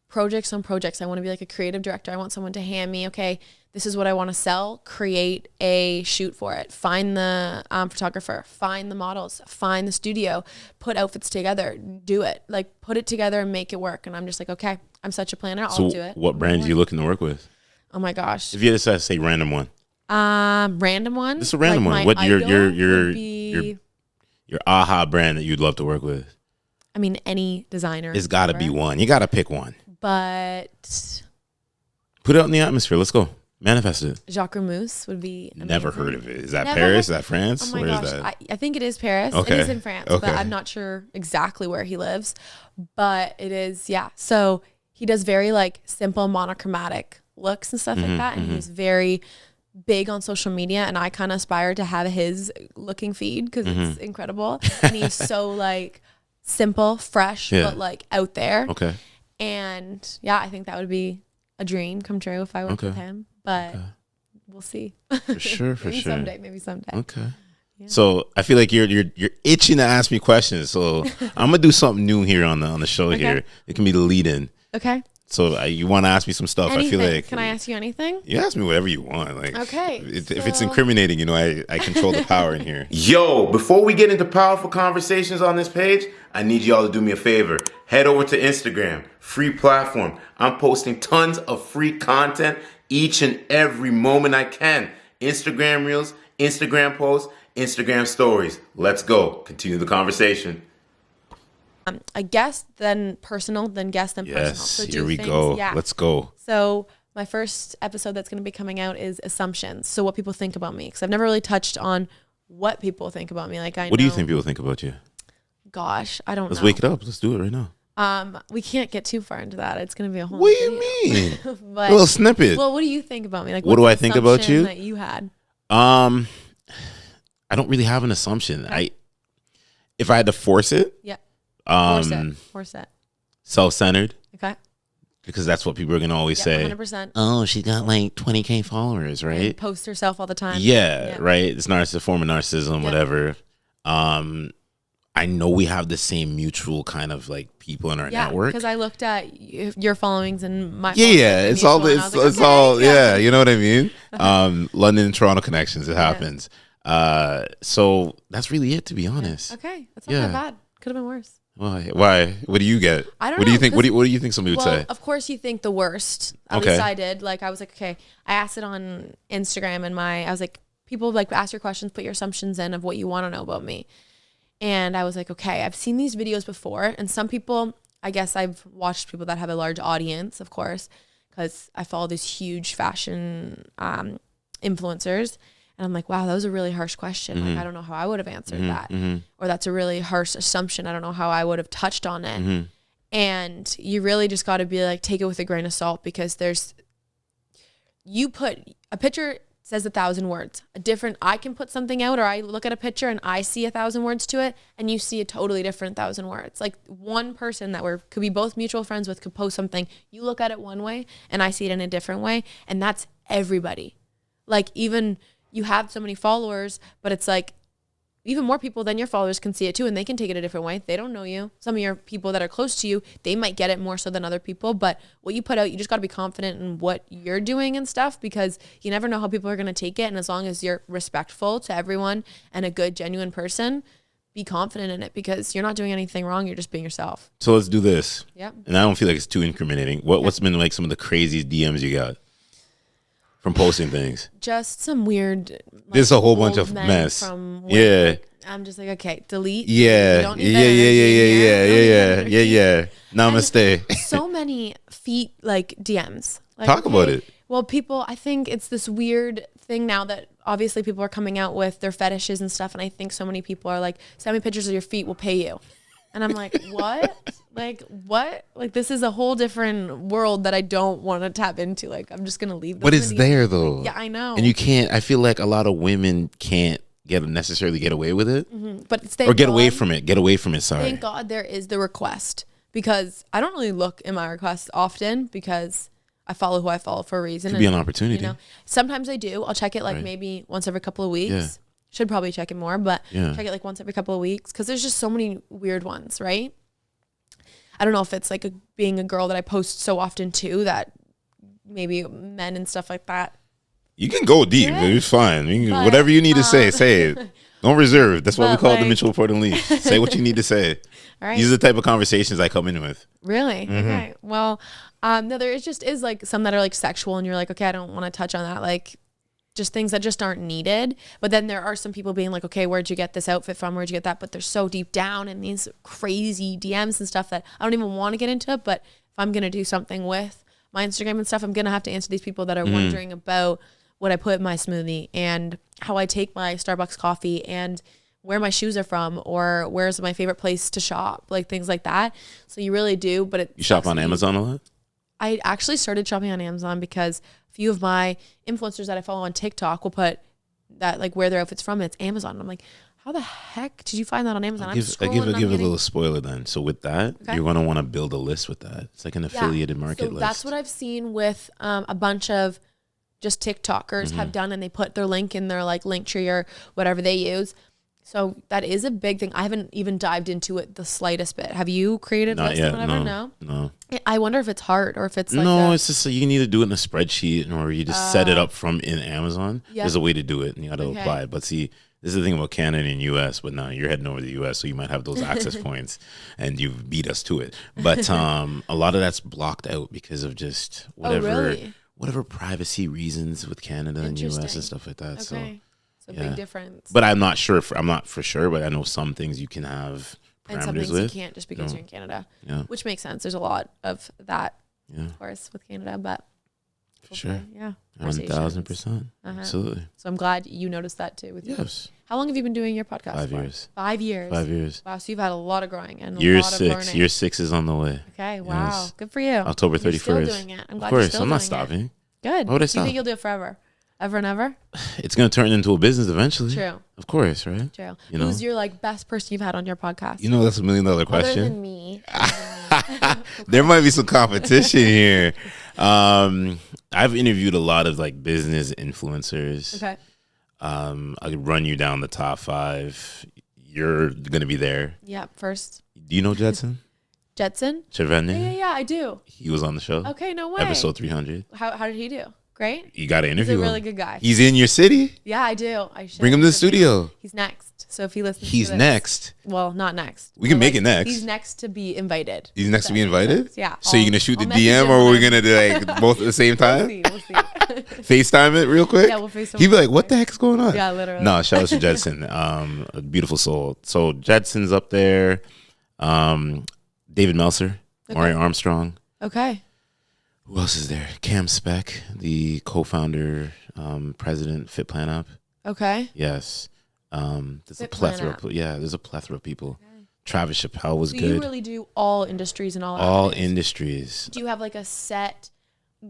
projects on projects, I want to be like a creative director. I want someone to hand me, okay, this is what I want to sell. Create a shoot for it. Find the photographer. Find the models. Find the studio. Put outfits together. Do it. Like put it together and make it work. And I'm just like, okay, I'm such a planner. I'll do it. What brands are you looking to work with? Oh my gosh. If you had to say random one. Random one? Just a random one. What your aha brand that you'd love to work with? I mean, any designer. It's got to be one. You got to pick one. But put it out in the atmosphere. Let's go. Manifest it. Jacques Mousse would be amazing. Never heard of it. Is that Paris? Is that France? Oh my Where gosh. is that? I think it is Paris. Okay. It is in France, but I'm not sure exactly where he lives. But it is, yeah. So he does very like simple monochromatic looks and stuff like that. And he's very big on social media. And I kind of aspire to have his looking feed because it's incredible. And he's so like simple, fresh, but like out there. Okay. And yeah, I think that would be a dream come true if I worked with him. But we'll see. For sure, for sure. Maybe someday. Okay. Yeah. So I feel like you're itching to ask me questions. So I'm gonna do something new here on the show here. It can be the lead in. Okay. So you want to ask me some stuff? Anything. I feel like. Can I ask you anything? You ask me whatever you want. Like, okay. If it's incriminating, you know, I control the power in here. Yo, before we get into powerful conversations on this page, I need y'all to do me a favor. Head over to Instagram, free platform. I'm posting tons of free content each and every moment I can. Instagram Reels, Instagram posts, Instagram stories. Let's go. Continue the conversation. A guest, then personal, then guest, then personal. So here we go. Yeah. Let's go. So my first episode that's going to be coming out is assumptions. So what people think about me, because I've never really touched on what people think about me. Like what do you think people think about you? Gosh, I don't know. Let's wake it up. Let's do it right now. We can't get too far into that. It's going to be a whole. What do you mean? But, a little snippet. Well, what do you think about me? Like, what do I think about you? That you had. I don't really have an assumption. Okay. If I had to force it. Yeah. Force it. Self-centered. Okay. Because that's what people are gonna always say. 100%. Oh, she got like 20K followers, right? And post herself all the time. Yeah, right. It's a form of narcissism, whatever. I know we have the same mutual kind of like people in our network. Because I looked at your followings and my it's all you know what I mean. London and Toronto connections. It happens. So that's really it, to be honest. Okay, that's not that bad. Could have been worse. Why? What do you get? I don't know. What do you think? What do you think somebody would say? Of course, you think the worst. At least I did. Like I was like, okay. I asked it on Instagram, and I was like, people like ask your questions, put your assumptions in of what you want to know about me. And I was like, okay, I've seen these videos before, and some people, I guess I've watched people that have a large audience, of course, because I follow these huge fashion influencers. And I'm like, wow, that was a really harsh question. Like, I don't know how I would have answered that. Or that's a really harsh assumption. I don't know how I would have touched on it. And you really just got to be like, take it with a grain of salt, because you put a picture says 1,000 words. I can put something out, or I look at a picture and I see 1,000 words to it, and you see a totally different 1,000 words. Like one person that could be both mutual friends with could post something. You look at it one way and I see it in a different way. And that's everybody. Like even you have so many followers, but it's like even more people than your followers can see it too, and they can take it a different way. They don't know you. Some of your people that are close to you, they might get it more so than other people, but what you put out, you just got to be confident in what you're doing and stuff, because you never know how people are going to take it. And as long as you're respectful to everyone and a good, genuine person, be confident in it, because you're not doing anything wrong. You're just being yourself. So let's do this. Yeah. And I don't feel like it's too incriminating. What's been like some of the craziest DMs you got from posting things? Just some weird. Like, there's a whole bunch of mess. From I'm just like, okay, delete. Yeah. Namaste. So many feet like DMs. Like, Talk about it. Well, people, I think it's this weird thing now that obviously people are coming out with their fetishes and stuff. And I think so many people are like, send me pictures of your feet, we'll pay you. And I'm like, what? Like, what? Like, this is a whole different world that I don't want to tap into. Like, I'm just going to leave. But it's there, though. Like, yeah, I know. And you can't, I feel like a lot of women can't necessarily get away with it. But get away from it, sorry. Thank God there is the request, because I don't really look in my requests often, because I follow who I follow for a reason. Could be an opportunity. You know, sometimes I do. I'll check it like maybe once every couple of weeks. Yeah. Should probably check it more, but check it like once every couple of weeks, because there's just so many weird ones, right? I don't know if it's like being a girl that I post so often too, that maybe men and stuff like that. You can go deep. Yeah. It's fine. Whatever you need to say it. Don't reserve. That's why we call it the Mitchell Report and Leave. Say what you need to say. All right. These are the type of conversations I come in with. Really? Okay. Well, no, there is like some that are like sexual, and you're like, okay, I don't want to touch on that. Like, just things that just aren't needed. But then there are some people being like, okay, where'd you get this outfit from? Where'd you get that? But they're so deep down in these crazy DMs and stuff that I don't even want to get into it. But if I'm going to do something with my Instagram and stuff, I'm going to have to answer these people that are wondering about what I put in my smoothie and how I take my Starbucks coffee and where my shoes are from or where's my favorite place to shop, like things like that. So you really do. But you shop on Amazon a lot? I actually started shopping on Amazon because a few of my influencers that I follow on TikTok will put that, like, where their outfit's from. It's Amazon. I'm like, how the heck did you find that on Amazon? I give a little spoiler then. So with that, you're going to want to build a list with that. It's like an affiliated market list. That's what I've seen with a bunch of just TikTokers have done, and they put their link in their like Linktree or whatever they use. So that is a big thing. I haven't even dived into it the slightest bit. Have you created Not lists yet, or whatever? No. I wonder if it's hard or if it's like it's just you can either do it in a spreadsheet or you just set it up from in Amazon. Yeah. There's a way to do it and you got to apply it. But see, this is the thing about Canada and US, but now you're heading over to the US, so you might have those access points and you've beat us to it. But a lot of that's blocked out because of just whatever privacy reasons with Canada and US and stuff like that. Okay. So big difference. But I'm not for sure, but I know some things you can have parameters and some things with. You can't just because you're in Canada. Yeah. Which makes sense. There's a lot of that, of course, with Canada, but for sure. Yeah. 1,000%. Absolutely. So I'm glad you noticed that too with Yes. How long have you been doing your podcast 5 for? years. 5 years. 5 years. Wow, so you've had a lot of growing and Year a lot of learning. Year 6 is on the way. Okay, wow. Yes. Good for you. October 31st. You're still doing it. I'm glad of course, you're still I'm not doing stopping. It. Good. Why would I stop? You stop? think you'll do it forever? Ever and ever? It's going to turn into a business eventually. True. Of course, right? True. Who's your like best person you've had on your podcast? That's $1 million question. Other than me. There might be some competition here. I've interviewed a lot of like business influencers. Okay. I could run you down the top 5. You're going to be there. Yeah, first. Do you know Jetson? Jetson? Chervenne? Yeah, I do. He was on the show. Okay, no way. Episode 300. How did he do? Great. You got to interview him. He's a really good guy. He's in your city? Yeah, I do. I should. Bring him to the studio. He's next. So if he listens He's to this, next. Well, not next. We can make it next. He's next to be invited. He's next to be invited? Yeah. So you're going to shoot the DM or we're going to do like both at the same time? We'll see. FaceTime it real quick? Yeah, we'll FaceTime. He'd be like, what the heck's going on? Yeah, literally. No, shout out to Jetson. A beautiful soul. So Jetson's up there. David Meltzer. Okay. Maury Armstrong. Okay. Who else is there? Cam Speck, the co-founder, president, Fit Plan App. Okay. Yes. There's a plethora. There's a plethora of people. Okay. Travis Chappelle was good. You really do all industries and all industries. Do you have like a set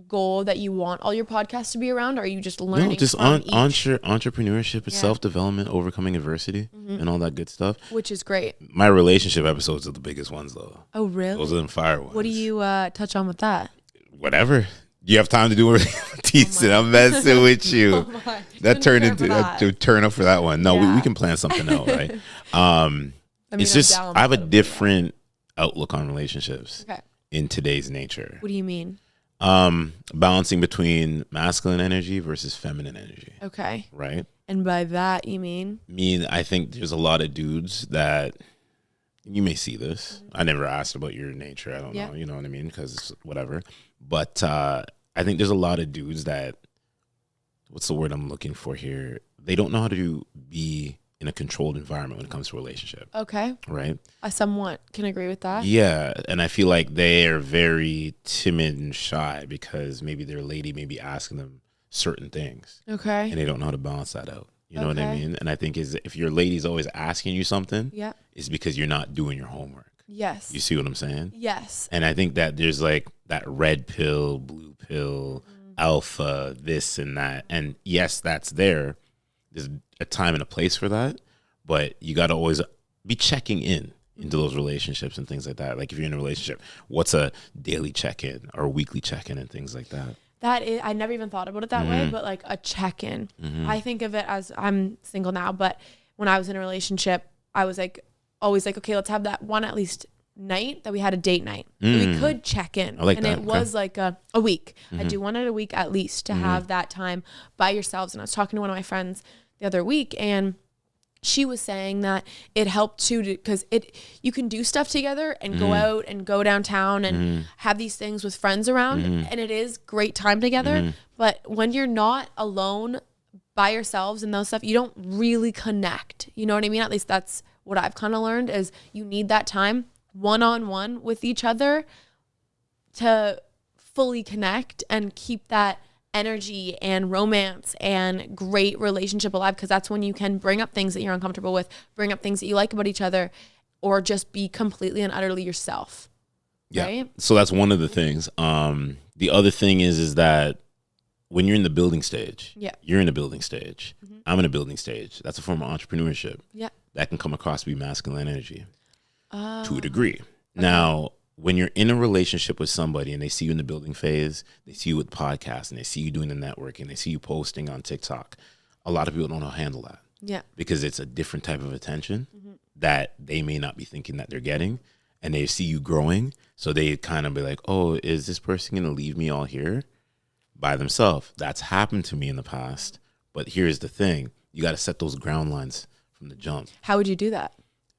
goal that you want all your podcasts to be around, or are you just learning? No, just entrepreneurship, self-development, overcoming adversity, and all that good stuff. Which is great. My relationship episodes are the biggest ones, though. Oh, really? Those are the fire ones. What do you touch on with that? Whatever. Do you have time to do it? I'm messing with you. That turned into to turn up for that one. No, we can plan something out, right? It's just I have a different outlook on relationships in today's nature. What do you mean? Balancing between masculine energy versus feminine energy. Okay. Right? And by that, you mean? I think there's a lot of dudes that, you may see this. I never asked about your nature. I don't know. You know what I mean? Because whatever. But I think there's a lot of dudes that, what's the word I'm looking for here? They don't know how to be in a controlled environment when it comes to a relationship. Okay. Right? I somewhat can agree with that. Yeah. And I feel like they are very timid and shy because maybe their lady may be asking them certain things. Okay. And they don't know how to balance that out. You know what I mean? And I think if your lady's always asking you something, it's because you're not doing your homework. Yes. You see what I'm saying? Yes. And I think that there's like that red pill, blue pill, alpha, this and that. And yes, that's there. There's a time and a place for that, but you got to always be checking into those relationships and things like that. Like if you're in a relationship, what's a daily check-in or a weekly check-in and things like that? That is, I never even thought about it that way, but like a check-in. I think of it as, I'm single now, but when I was in a relationship, I was like, always like, okay, let's have that one at least night that we had a date night. We could check in. I like and that. It was like a week. I do one at a week at least to have that time by yourselves. And I was talking to one of my friends the other week, and she was saying that it helped too, because you can do stuff together and go out and go downtown and have these things with friends around, and it is great time together. But when you're not alone by yourselves and those stuff, you don't really connect. You know what I mean? At least that's what I've kind of learned, is you need that time one-on-one with each other to fully connect and keep that energy and romance and great relationship alive, because that's when you can bring up things that you're uncomfortable with, bring up things that you like about each other, or just be completely and utterly yourself. Yeah. Right? So that's one of the things. The other thing is that when you're in the building stage, you're in a building stage. I'm in a building stage. That's a form of entrepreneurship. Yeah. That can come across to be masculine energy to a degree. Okay. Now, when you're in a relationship with somebody and they see you in the building phase, they see you with podcasts and they see you doing the networking, they see you posting on TikTok, a lot of people don't know how to handle that. Yeah. Because it's a different type of attention that they may not be thinking that they're getting, and they see you growing. So they kind of be like, oh, is this person going to leave me all here by themselves? That's happened to me in the past. But here's the thing. You got to set those ground lines from the jump. How would you do that?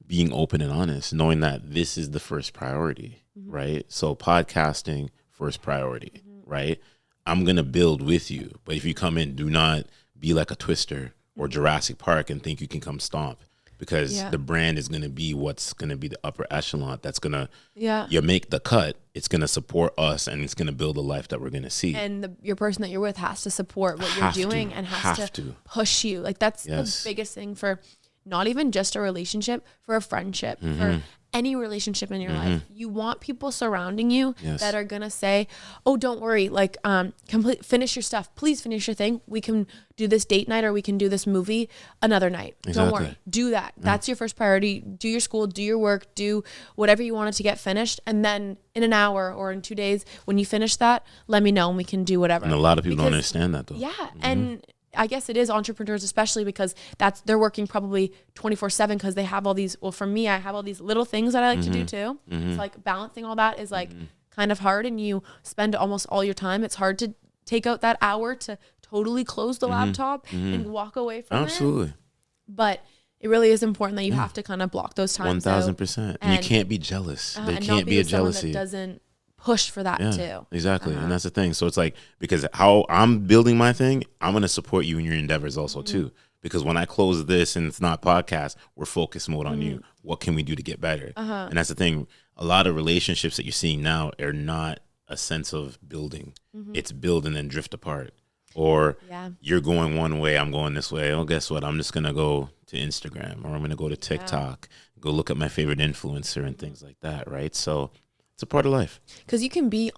Being open and honest, knowing that this is the first priority, right? So podcasting, first priority, right? I'm going to build with you. But if you come in, do not be like a Twister or Jurassic Park and think you can come stomp, because the brand is going to be what's going to be the upper echelon. That's going to, you make the cut. It's going to support us, and it's going to build a life that we're going to see. And your person that you're with has to support what you're doing and has to push you. Like that's the biggest thing for not even just a relationship, for a friendship, for any relationship in your life. You want people surrounding you that are gonna say, oh, don't worry, like finish your stuff, please finish your thing, we can do this date night, or we can do this movie another night. Don't worry, do that. That's your first priority. Do your school, do your work, do whatever you wanted to get finished, and then in an hour or in 2 days when you finish that, let me know and we can do whatever. And a lot of people don't understand that though. And I guess it is entrepreneurs, especially because they're working probably 24/7, because they have all these, well, for me, I have all these little things that I like to do too. So like balancing all that is like kind of hard, and you spend almost all your time. It's hard to take out that hour to totally close the laptop and walk away from it. But it really is important that you have to kind of block those times. 1000%. And you can't be jealous. There can't be a jealousy. That doesn't push for that too. Exactly. And that's the thing. So it's like, because how I'm building my thing, I'm going to support you in your endeavors also too. Because when I close this and it's not podcast, we're focused mode on you. What can we do to get better? And that's the thing. A lot of relationships that you're seeing now are not a sense of building. It's build and then drift apart. Or you're going one way, I'm going this way. Oh, guess what? I'm just going to go to Instagram, or I'm going to go to TikTok, go look at my favorite influencer and things like that. Right. So it's a part of life. Because you can be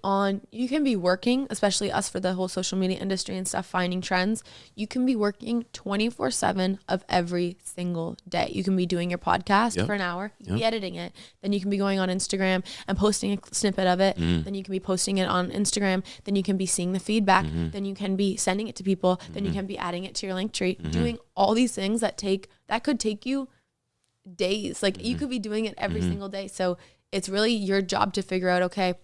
working, especially us for the whole social media industry and stuff, finding trends. You can be working 24/7 of every single day. You can be doing your podcast for an hour, you can be editing it. Then you can be going on Instagram and posting a snippet of it. Then you can be posting it on Instagram. Then you can be seeing the feedback. Then you can be sending it to people. Then you can be adding it to your link tree. Doing all these things that could take you days. Like you could be doing it every single day. So it's really your job to figure out, okay,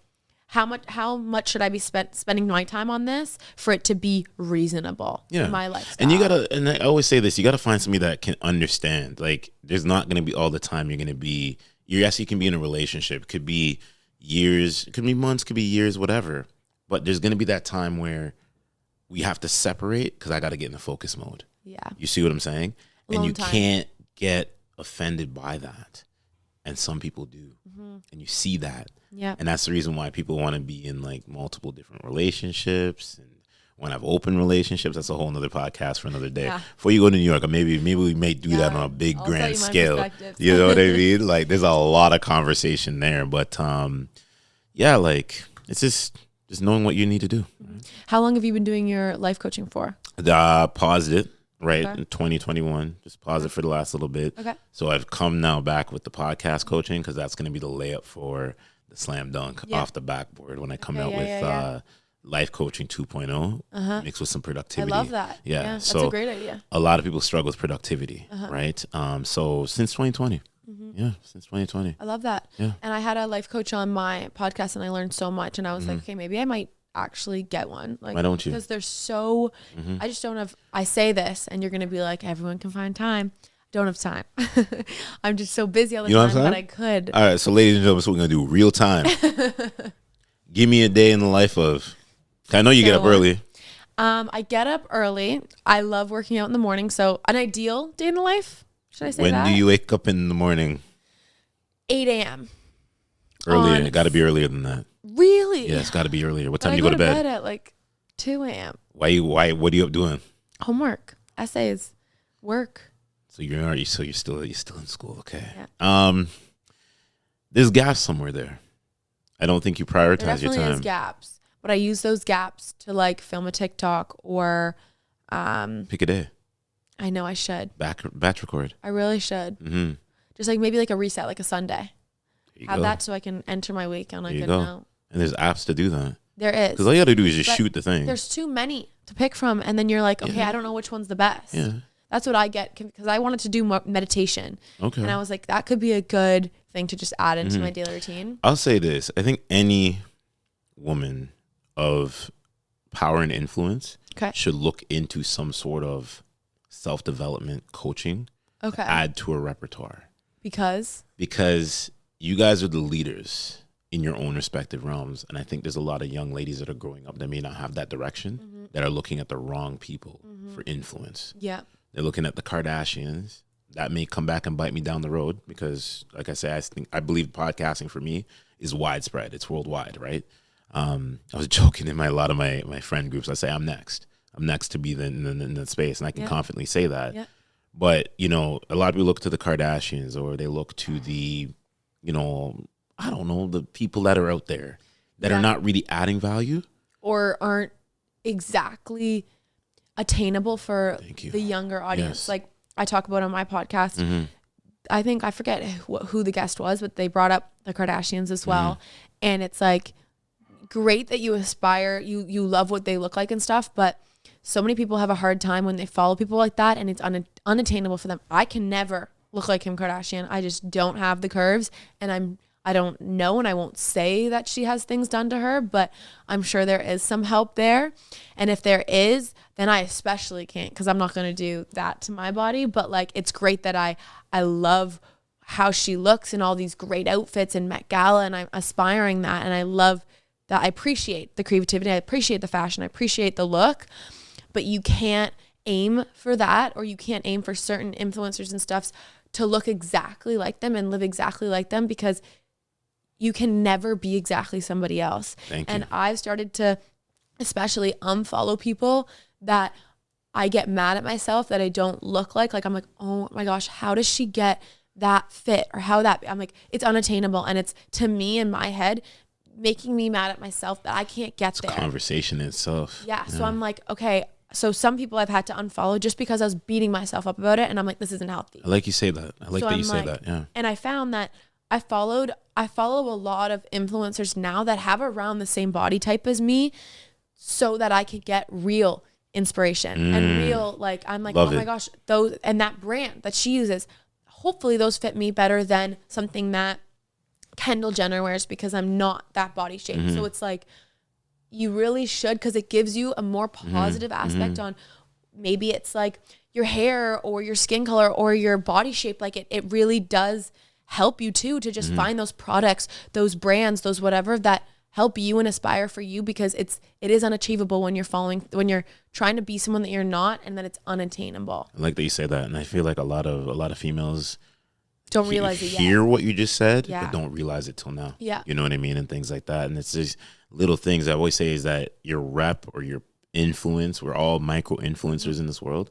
how much should I be spending my time on this for it to be reasonable in my lifestyle? And I always say this, you gotta find somebody that can understand. Like there's not gonna be all the time you can be in a relationship. It could be years, it could be months, could be years, whatever. But there's gonna be that time where we have to separate, because I gotta get in the focus mode. Yeah. You see what I'm saying? And you can't get offended by that. And some people do. And you see that. Yeah. And that's the reason why people want to be in like multiple different relationships and want to have open relationships. That's a whole nother podcast for another day. Before you go to New York, or maybe we may do that on a big grand scale. You know what I mean? Like there's a lot of conversation there. But like it's just knowing what you need to do. Right? How long have you been doing your life coaching for? Paused it. Right, in 2021, just pause it for the last little bit. Okay. So I've come now back with the podcast coaching, because that's going to be the layup for the slam dunk off the backboard when I come out with life coaching 2.0 mixed with some productivity. I love that. Yeah, that's a great idea. A lot of people struggle with productivity, right? So since 2020. Since 2020. I love that. Yeah. And I had a life coach on my podcast, and I learned so much. And I was like, okay, maybe I might actually get one. Like, why don't you? Because they're so I just don't have, I say this and you're gonna be like, everyone can find time. I don't have time. I'm just so busy all the time, but I could. All right, so ladies and gentlemen, so we're gonna do real time. Give me a day in the life of, I know you get up early. I get up early. I love working out in the morning. So an ideal day in the life, should I say that? When do you wake up in the morning? 8 a.m. Earlier. It got to be earlier than that. Really? Yeah, it's got to be earlier. What time do you go to bed? I go to bed at like 2 a.m. Why? What are you up doing? Homework, essays, work. So you're still in school. Okay. Yeah. There's gaps somewhere there. I don't think you prioritize your time. There's gaps. But I use those gaps to like film a TikTok or pick a day. I know I should. Batch record. I really should. Mm-hmm. Just like maybe like a reset, like a Sunday. Have that so I can enter my week on like a note. And there's apps to do that. There is. Because all you got to do is just shoot the thing. There's too many to pick from. And then you're like, okay, I don't know which one's the best. Yeah. That's what I get because I wanted to do more meditation. Okay. And I was like, that could be a good thing to just add into my daily routine. I'll say this. I think any woman of power and influence should look into some sort of self-development coaching to add to a repertoire. Because you guys are the leaders in your own respective realms. And I think there's a lot of young ladies that are growing up that may not have that direction, that are looking at the wrong people for influence. Yeah. They're looking at the Kardashians. That may come back and bite me down the road because, like I said, I believe podcasting for me is widespread. It's worldwide, right? I was joking in a lot of my friend groups. I say I'm next. I'm next to be in the space, and I can confidently say that. Yeah. But a lot of people look to the Kardashians, or they look to the, I don't know, the people that are out there that are not really adding value, or aren't exactly attainable for the younger audience. Yes. Like I talk about on my podcast. I think I forget who the guest was, but they brought up the Kardashians as well, and it's like, great that you aspire, you love what they look like and stuff, but so many people have a hard time when they follow people like that, and it's unattainable for them. I can never look like Kim Kardashian. I just don't have the curves, and I don't know, and I won't say that she has things done to her, but I'm sure there is some help there. And if there is, then I especially can't, because I'm not going to do that to my body. But like, it's great that I love how she looks in all these great outfits and Met Gala, and I'm aspiring that, and I love that. I appreciate the creativity, I appreciate the fashion, I appreciate the look, but you can't aim for that, or you can't aim for certain influencers and stuffs to look exactly like them and live exactly like them, because you can never be exactly somebody else. And I've started to especially unfollow people that I get mad at myself that I don't look like. Like I'm like, oh my gosh, how does she get that fit, or how that, I'm like, it's unattainable. And it's, to me in my head, making me mad at myself that I can't get there. Conversation itself. Yeah. So I'm like, okay, so some people I've had to unfollow just because I was beating myself up about it, and I'm like, this isn't healthy. I like you say that. I like that you say that. Yeah. And I found that I follow a lot of influencers now that have around the same body type as me, so that I could get real inspiration and real, like, I'm like, my gosh, those, and that brand that she uses, hopefully those fit me better than something that Kendall Jenner wears, because I'm not that body shape. So it's like, you really should, because it gives you a more positive aspect on, maybe it's like your hair or your skin color or your body shape. Like it really does help you too, to just find those products, those brands, those whatever that help you and aspire for you, because it is unachievable when you're trying to be someone that you're not, and that it's unattainable. I like that you say that. And I feel like a lot of females don't realize it yet. Hear what you just said, but don't realize it till now. Yeah. You know what I mean? And things like that. And it's just little things. I always say is that your rep or your influence, we're all micro influencers in this world.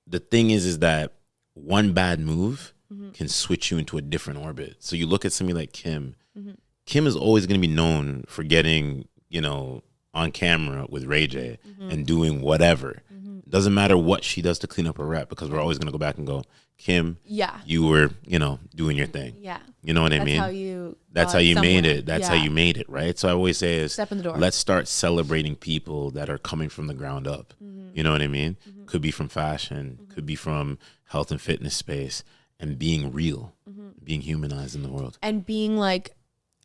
The thing is that one bad move can switch you into a different orbit. So you look at somebody like Kim. Kim is always going to be known for getting, on camera with Ray J and doing whatever. Doesn't matter what she does to clean up her rep, because we're always going to go back and go, Kim, you were, doing your thing. Yeah. You know what I mean? That's how you made it. That's how you made it, right? So I always say is, step in the door. Let's start celebrating people that are coming from the ground up. You know what I mean? Could be from fashion, could be from health and fitness space, and being real, being humanized in the world. And being like,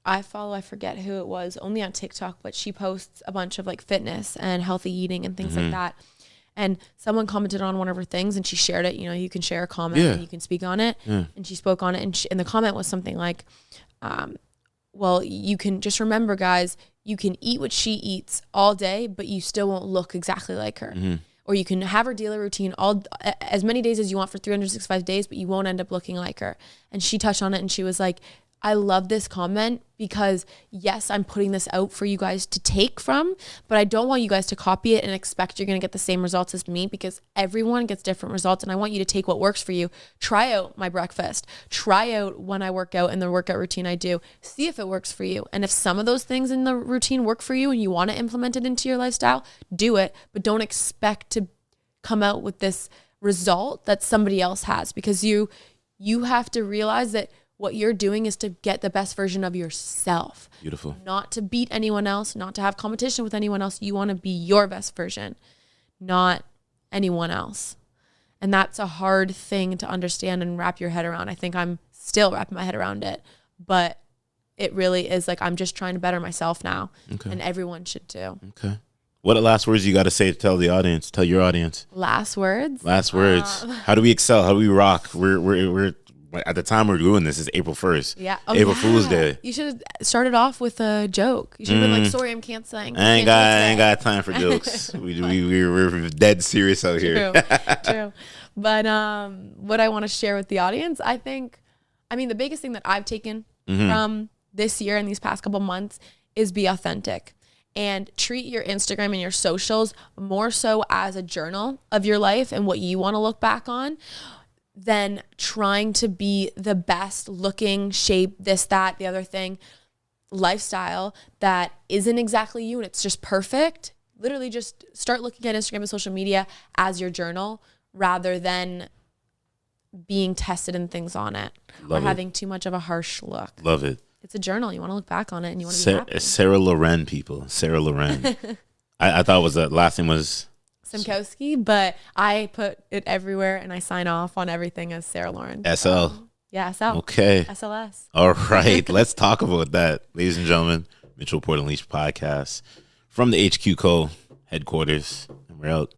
I forget who it was, only on TikTok, but she posts a bunch of like fitness and healthy eating and things like that. And someone commented on one of her things, and she shared it. You can share a comment and you can speak on it. And she spoke on it, and the comment was something like, well, you can just remember, guys, you can eat what she eats all day, but you still won't look exactly like her. Or you can have her daily routine as many days as you want for 365 days, but you won't end up looking like her. And she touched on it and she was like, I love this comment because yes, I'm putting this out for you guys to take from, but I don't want you guys to copy it and expect you're going to get the same results as me, because everyone gets different results. And I want you to take what works for you. Try out my breakfast, try out when I work out and the workout routine I do, see if it works for you. And if some of those things in the routine work for you and you want to implement it into your lifestyle, do it, but don't expect to come out with this result that somebody else has, because you have to realize that what you're doing is to get the best version of yourself. Beautiful. Not to beat anyone else, not to have competition with anyone else. You want to be your best version, not anyone else. And that's a hard thing to understand and wrap your head around. I think I'm still wrapping my head around it, but it really is like, I'm just trying to better myself now. Okay. And everyone should too. Okay. What are last words you got to say to tell the audience, tell your audience? Last words? Last words. How do we excel? How do we rock? We're at the time we're doing this is April 1st. Yeah. April Fool's Day. You should have started off with a joke. You should have been like, sorry, I'm canceling. I ain't got time for jokes. We're dead serious out here. True. But what I want to share with the audience, the biggest thing that I've taken from this year and these past couple months is be authentic. And treat your Instagram and your socials more so as a journal of your life and what you want to look back on, than trying to be the best looking, shape, this, that, the other thing, lifestyle that isn't exactly you and it's just perfect. Literally just start looking at Instagram and social media as your journal rather than being tested and things on it. Love or having too much of a harsh look. Love it. It's a journal. You want to look back on it and you want to be happy. Sarah Lauren, people. Sarah Lauren. I thought the last name was Semkowski, but I put it everywhere and I sign off on everything as Sarah Lauren. SL. Yeah, SL. Okay. SLS. All right. Let's talk about that. Ladies and gentlemen, Mitchell Port Unleashed podcast from the HQ Co headquarters. And we're out.